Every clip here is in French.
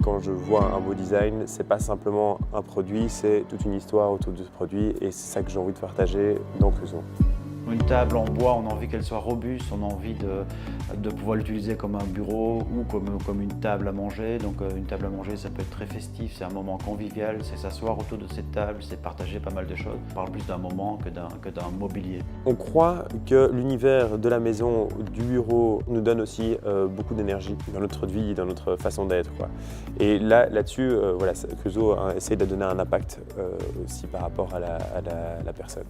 Quand je vois un beau design, c'est pas simplement un produit, c'est toute une histoire autour de ce produit et c'est ça que j'ai envie de partager dans Creusot. Une table en bois, on a envie qu'elle soit robuste, on a envie de pouvoir l'utiliser comme un bureau ou comme une table à manger. Donc une table à manger, ça peut être très festif, c'est un moment convivial, c'est s'asseoir autour de cette table, c'est partager pas mal de choses. On parle plus d'un moment que d'un mobilier. On croit que l'univers de la maison, du bureau, nous donne aussi beaucoup d'énergie dans notre vie, dans notre façon d'être. Et là-dessus, voilà, Creusot essaie de donner un impact aussi par rapport à la personne.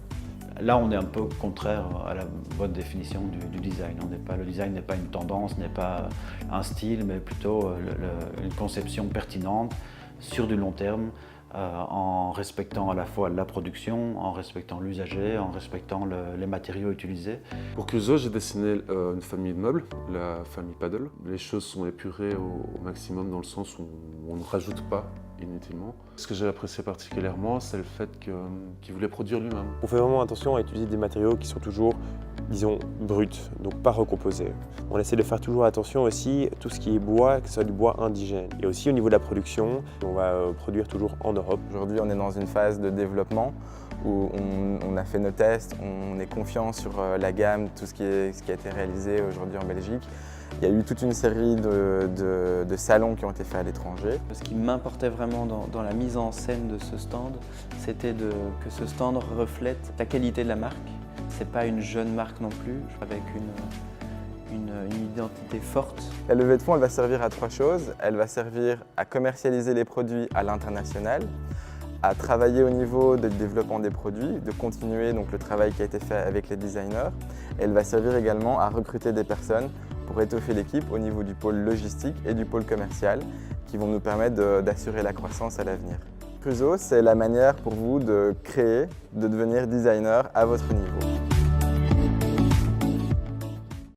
Là, on est un peu contraire à la bonne définition du design. Le design n'est pas une tendance, n'est pas un style, mais plutôt une conception pertinente sur du long terme, en respectant à la fois la production, en respectant l'usager, en respectant les matériaux utilisés. Pour Creusot, j'ai dessiné une famille de meubles, la famille Paddle. Les choses sont épurées au maximum dans le sens où on ne rajoute pas inutilement. Ce que j'ai apprécié particulièrement, c'est le fait qu'il voulait produire lui-même. On fait vraiment attention à utiliser des matériaux qui sont toujours, disons, bruts, donc pas recomposés. On essaie de faire toujours attention aussi à tout ce qui est bois, que ce soit du bois indigène. Et aussi au niveau de la production, on va produire toujours en Europe. Aujourd'hui, on est dans une phase de développement où on a fait nos tests, on est confiant sur la gamme, tout ce qui a été réalisé aujourd'hui en Belgique. Il y a eu toute une série de salons qui ont été faits à l'étranger. Ce qui m'importait vraiment dans la mise en scène de ce stand, c'était que ce stand reflète la qualité de la marque. Ce n'est pas une jeune marque non plus, avec une identité forte. La levée de fonds, elle va servir à trois choses. Elle va servir à commercialiser les produits à l'international, à travailler au niveau du développement des produits, de continuer donc le travail qui a été fait avec les designers. Et elle va servir également à recruter des personnes pour étoffer l'équipe au niveau du pôle logistique et du pôle commercial qui vont nous permettre d'assurer la croissance à l'avenir. Creusot, c'est la manière pour vous de créer, de devenir designer à votre niveau.